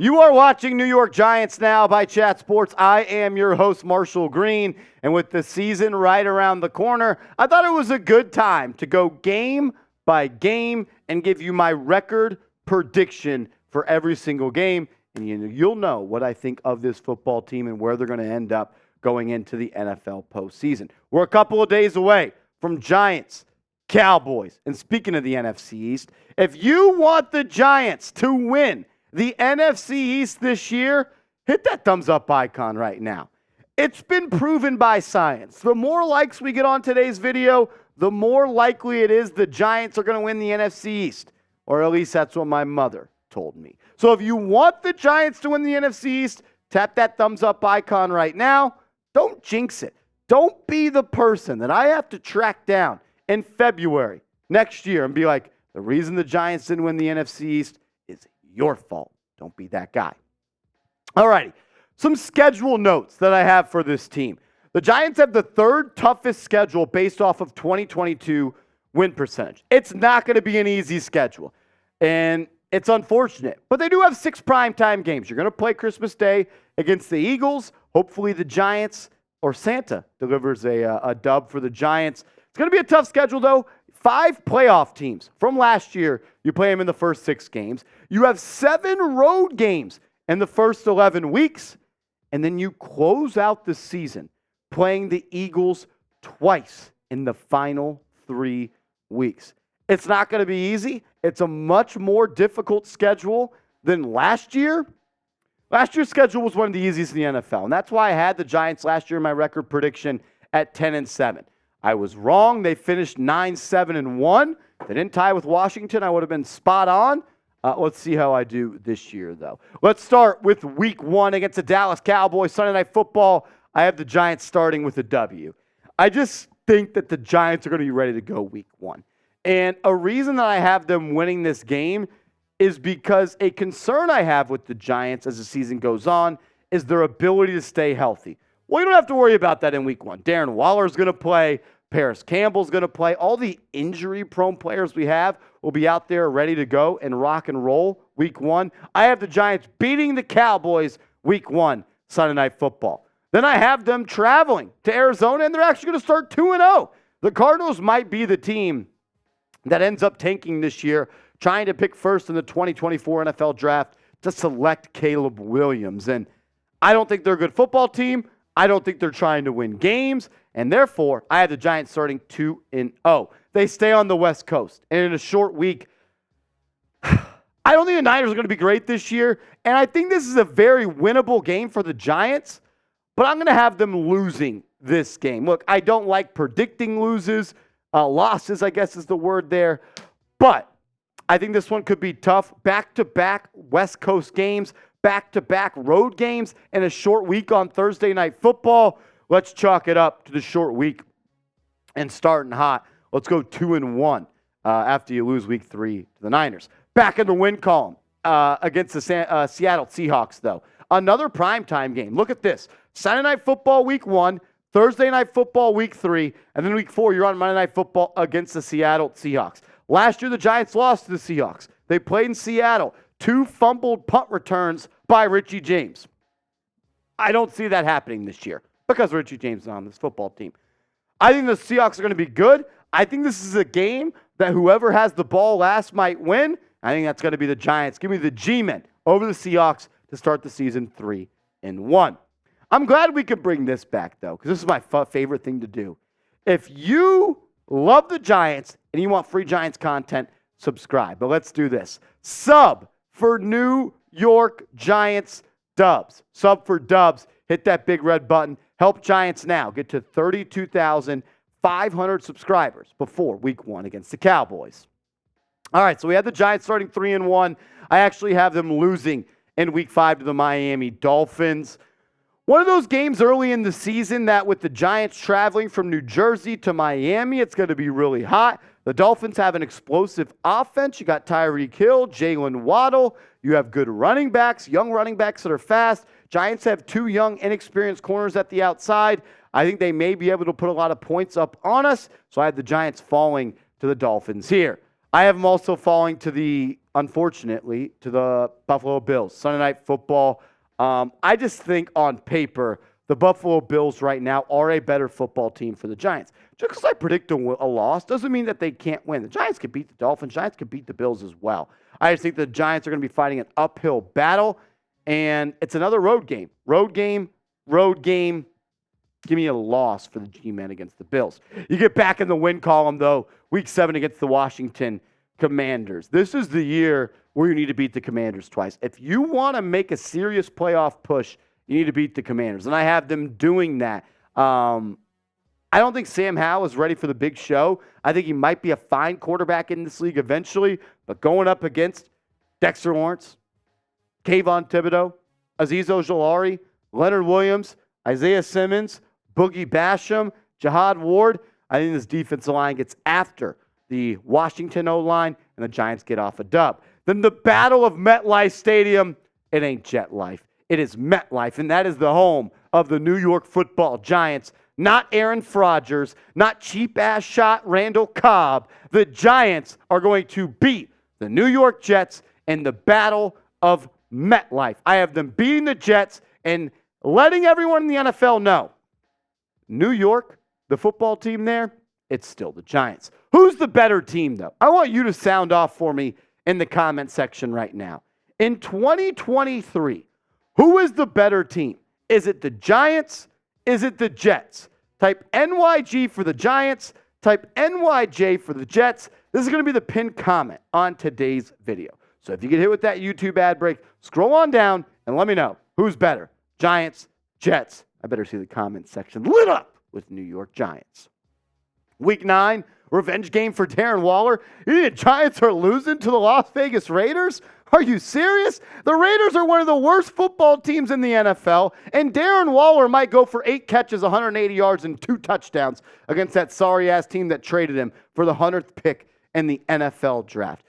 You are watching New York Giants Now by Chat Sports. I am your host, Marshall Green, and with the season right around the corner, I thought it was a good time to go game by game and give you my record prediction for every single game, and you'll know what I think of this football team and where they're going to end up going into the NFL postseason. We're a couple of days away from Giants, Cowboys, and speaking of the NFC East, if you want the Giants to win the NFC East this year, hit that thumbs up icon right now. It's been proven by science. The more likes we get on today's video, the more likely it is the Giants are going to win the NFC East. Or at least that's what my mother told me. So if you want the Giants to win the NFC East, tap that thumbs up icon right now. Don't jinx it. Don't be the person that I have to track down in February next year and be like, the reason the Giants didn't win the NFC East is your fault. Don't be that guy. All righty. Some schedule notes that I have for this team. The Giants have the third toughest schedule based off of 2022 win percentage. It's not going to be an easy schedule, and it's unfortunate. But they do have 6 primetime games. You're going to play Christmas Day against the Eagles. Hopefully the Giants or Santa delivers a dub for the Giants. It's going to be a tough schedule, though. 5 playoff teams from last year, you play them in the first 6 games. You have 7 road games in the first 11 weeks. And then you close out the season playing the Eagles twice in the final 3 weeks. It's not going to be easy. It's a much more difficult schedule than last year. Last year's schedule was one of the easiest in the NFL. And that's why I had the Giants last year in my record prediction at 10-7. I was wrong. They finished 9-7-1. They didn't tie with Washington. I would have been spot on. Let's see how I do this year, though. Let's start with week 1 against the Dallas Cowboys. Sunday Night Football. I have the Giants starting with a W. I just think that the Giants are going to be ready to go week 1. And a reason that I have them winning this game is because a concern I have with the Giants as the season goes on is their ability to stay healthy. Well, you don't have to worry about that in week 1. Darren Waller's going to play. Parris Campbell's going to play. All the injury-prone players we have will be out there ready to go and rock and roll week 1. I have the Giants beating the Cowboys week 1, Sunday Night Football. Then I have them traveling to Arizona, and they're actually going to start 2-0. The Cardinals might be the team that ends up tanking this year, trying to pick first in the 2024 NFL Draft to select Caleb Williams. And I don't think they're a good football team. I don't think they're trying to win games, and therefore, I have the Giants starting 2-0. They stay on the West Coast, and in a short week, I don't think the Niners are going to be great this year, and I think this is a very winnable game for the Giants, but I'm going to have them losing this game. Look, I don't like predicting losses, losses, I guess is the word there, but I think this one could be tough. Back-to-back West Coast games, back-to-back road games, and a short week on Thursday Night Football. Let's chalk it up to the short week and starting hot. Let's go 2-1 after you lose week 3 to the Niners. Back in the win column against the Seattle Seahawks, though. Another primetime game. Look at this. Sunday Night Football week 1, Thursday Night Football week 3, and then week 4, you're on Monday Night Football against the Seattle Seahawks. Last year, the Giants lost to the Seahawks. They played in Seattle. 2 fumbled punt returns by Richie James. I don't see that happening this year because Richie James is on this football team. I think the Seahawks are going to be good. I think this is a game that whoever has the ball last might win. I think that's going to be the Giants. Give me the G-Men over the Seahawks to start the season 3-1. I'm glad we could bring this back, though, because this is my favorite thing to do. If you love the Giants and you want free Giants content, subscribe. But let's do this. Sub for New York Giants dubs. Sub for dubs. Hit that big red button. Help Giants now get to 32,500 subscribers before week 1 against the Cowboys. All right, so we have the Giants starting 3-1. I actually have them losing in week 5 to the Miami Dolphins. One of those games early in the season that with the Giants traveling from New Jersey to Miami, it's going to be really hot. The Dolphins have an explosive offense. You got Tyreek Hill, Jalen Waddle. You have good running backs, young running backs that are fast. Giants have 2 young, inexperienced corners at the outside. I think they may be able to put a lot of points up on us. So I have the Giants falling to the Dolphins here. I have them also falling to the unfortunately, to the Buffalo Bills. Sunday Night Football. I just think on paper, the Buffalo Bills right now are a better football team for the Giants. Just because I predict a loss doesn't mean that they can't win. The Giants could beat the Dolphins. Giants could beat the Bills as well. I just think the Giants are going to be fighting an uphill battle, and it's another road game. Road game. Give me a loss for the G-Men against the Bills. You get back in the win column, though, Week 7 against the Washington Commanders. This is the year where you need to beat the Commanders twice. If you want to make a serious playoff push, you need to beat the Commanders, and I have them doing that. I don't think Sam Howell is ready for the big show. I think he might be a fine quarterback in this league eventually, but going up against Dexter Lawrence, Kayvon Thibodeau, Azeez Ojulari, Leonard Williams, Isaiah Simmons, Boogie Basham, Jihad Ward, I think this defensive line gets after the Washington O-line, and the Giants get off a dub. Then the Battle of MetLife Stadium, it ain't Jet Life. It is MetLife, and that is the home of the New York Football Giants. Not Aaron Rodgers, not cheap-ass shot Randall Cobb. The Giants are going to beat the New York Jets in the Battle of MetLife. I have them beating the Jets and letting everyone in the NFL know, New York, the football team there, it's still the Giants. Who's the better team, though? I want you to sound off for me in the comment section right now. In 2023, who is the better team? Is it the Giants? Is it the Jets? Type NYG for the Giants. Type NYJ for the Jets. This is going to be the pinned comment on today's video. So if you get hit with that YouTube ad break, scroll on down and let me know who's better. Giants, Jets. I better see the comment section lit up with New York Giants. Week 9, revenge game for Darren Waller. The Giants are losing to the Las Vegas Raiders? Are you serious? The Raiders are one of the worst football teams in the NFL, and Darren Waller might go for 8 catches, 180 yards, and 2 touchdowns against that sorry-ass team that traded him for the 100th pick in the NFL draft.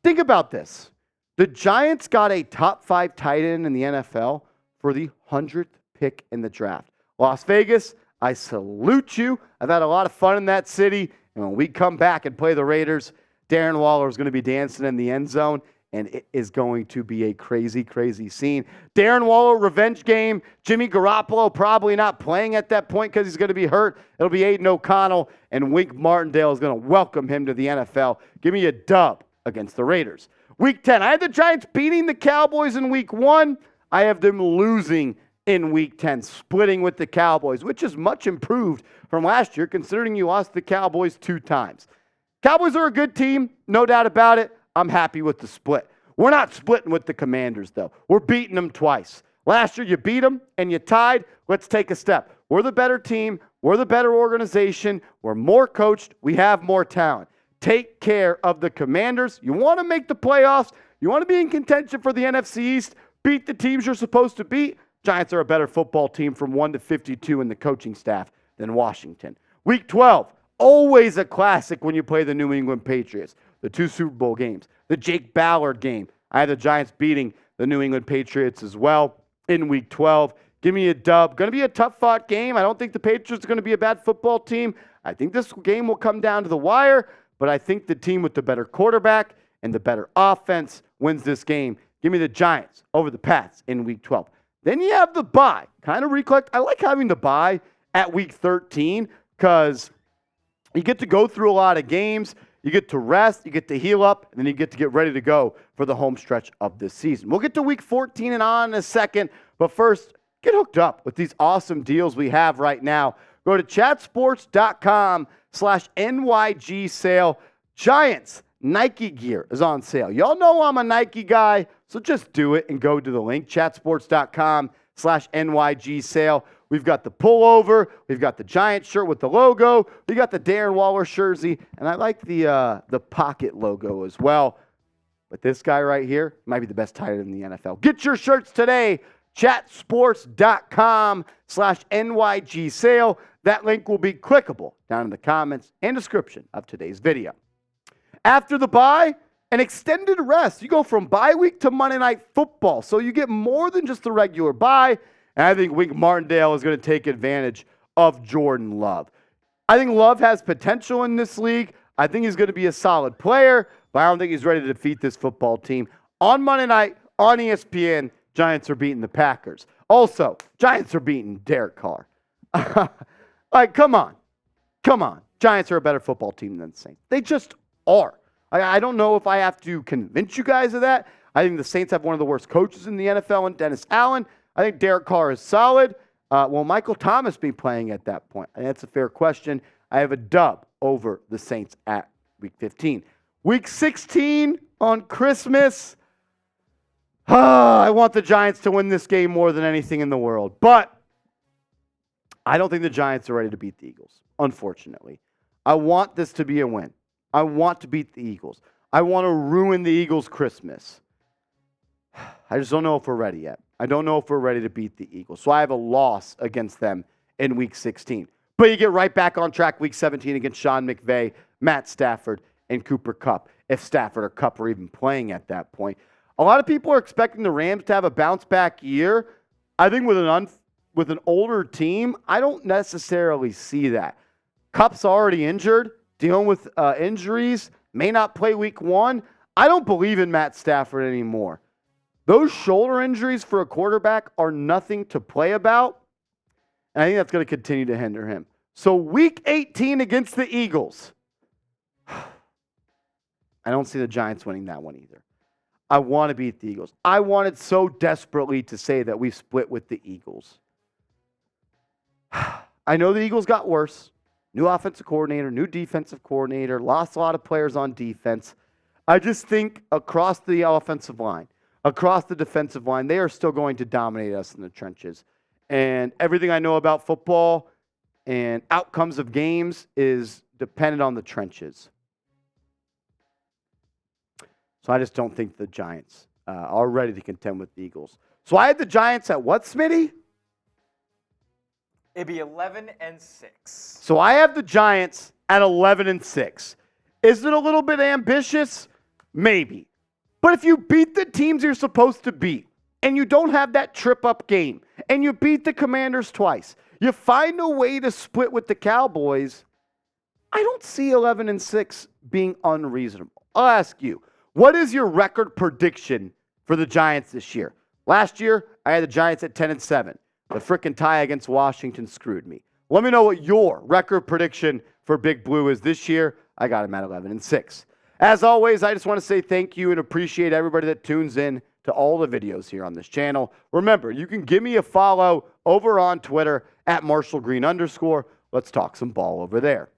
Think about this. The Giants got a top 5 tight end in the NFL for the 100th pick in the draft. Las Vegas, I salute you. I've had a lot of fun in that city, and when we come back and play the Raiders, Darren Waller is going to be dancing in the end zone, and it is going to be a crazy, crazy scene. Darren Waller, revenge game. Jimmy Garoppolo probably not playing at that point because he's going to be hurt. It'll be Aiden O'Connell, and Wink Martindale is going to welcome him to the NFL. Give me a dub against the Raiders. Week 10, I had the Giants beating the Cowboys in Week 1. I have them losing in Week 10, splitting with the Cowboys, which is much improved from last year considering you lost the Cowboys 2 times. Cowboys are a good team, no doubt about it. I'm happy with the split. We're not splitting with the Commanders, though. We're beating them twice. Last year, you beat them and you tied. Let's take a step. We're the better team. We're the better organization. We're more coached. We have more talent. Take care of the Commanders. You want to make the playoffs. You want to be in contention for the NFC East. Beat the teams you're supposed to beat. Giants are a better football team from 1 to 52 in the coaching staff than Washington. Week 12, always a classic when you play the New England Patriots. The 2 Super Bowl games. The Jake Ballard game. I had the Giants beating the New England Patriots as well in Week 12. Give me a dub. Going to be a tough-fought game. I don't think the Patriots are going to be a bad football team. I think this game will come down to the wire, but I think the team with the better quarterback and the better offense wins this game. Give me the Giants over the Pats in Week 12. Then you have the bye. Kind of recollect. I like having the bye at Week 13 because you get to go through a lot of games. You get to rest, you get to heal up, and then you get to get ready to go for the home stretch of this season. We'll get to Week 14 and on in a second, but first, get hooked up with these awesome deals we have right now. Go to chatsports.com/NYG sale. Giants Nike gear is on sale. Y'all know I'm a Nike guy, so just do it and go to the link, chatsports.com/NYG sale. We've got the pullover. We've got the Giant shirt with the logo. We got the Darren Waller jersey, and I like the pocket logo as well. But this guy right here might be the best tight end in the NFL. Get your shirts today. Chatsports.com/NYG sale. That link will be clickable down in the comments and description of today's video. After the bye, an extended rest. You go from bye week to Monday Night Football, so you get more than just the regular bye. And I think Wink Martindale is going to take advantage of Jordan Love. I think Love has potential in this league. I think he's going to be a solid player, but I don't think he's ready to defeat this football team. On Monday night, on ESPN, Giants are beating the Packers. Also, Giants are beating Derek Carr. Like, come on. Come on. Giants are a better football team than the Saints. They just are. I don't know if I have to convince you guys of that. I think the Saints have one of the worst coaches in the NFL in Dennis Allen. I think Derek Carr is solid. Will Michael Thomas be playing at that point? And that's a fair question. I have a dub over the Saints at Week 15. Week 16 on Christmas. I want the Giants to win this game more than anything in the world. But I don't think the Giants are ready to beat the Eagles, unfortunately. I want this to be a win. I want to beat the Eagles. I want to ruin the Eagles' Christmas. I just don't know if we're ready yet. I don't know if we're ready to beat the Eagles. So I have a loss against them in Week 16. But you get right back on track Week 17 against Sean McVay, Matt Stafford, and Cooper Kupp, if Stafford or Kupp are even playing at that point. A lot of people are expecting the Rams to have a bounce-back year. I think with an older team, I don't necessarily see that. Kupp's already injured, dealing with injuries, may not play Week 1. I don't believe in Matt Stafford anymore. Those shoulder injuries for a quarterback are nothing to play about, and I think that's going to continue to hinder him. So Week 18 against the Eagles, I don't see the Giants winning that one either. I want to beat the Eagles. I wanted so desperately to say that we split with the Eagles. I know the Eagles got worse. New offensive coordinator, new defensive coordinator, lost a lot of players on defense. I just think across the offensive line, across the defensive line, they are still going to dominate us in the trenches. And everything I know about football and outcomes of games is dependent on the trenches. So I just don't think the Giants are ready to contend with the Eagles. So I had the Giants at what, Smitty? It'd be 11-6. So I have the Giants at 11-6. Is it a little bit ambitious? Maybe. But if you beat the teams you're supposed to beat, and you don't have that trip-up game, and you beat the Commanders twice, you find a way to split with the Cowboys, I don't see 11-6 being unreasonable. I'll ask you, what is your record prediction for the Giants this year? Last year, I had the Giants at 10-7. The frickin' tie against Washington screwed me. Let me know what your record prediction for Big Blue is this year. I got him at 11-6. As always, I just want to say thank you and appreciate everybody that tunes in to all the videos here on this channel. Remember, you can give me a follow over on Twitter at @MarshallGreen_. Let's talk some ball over there.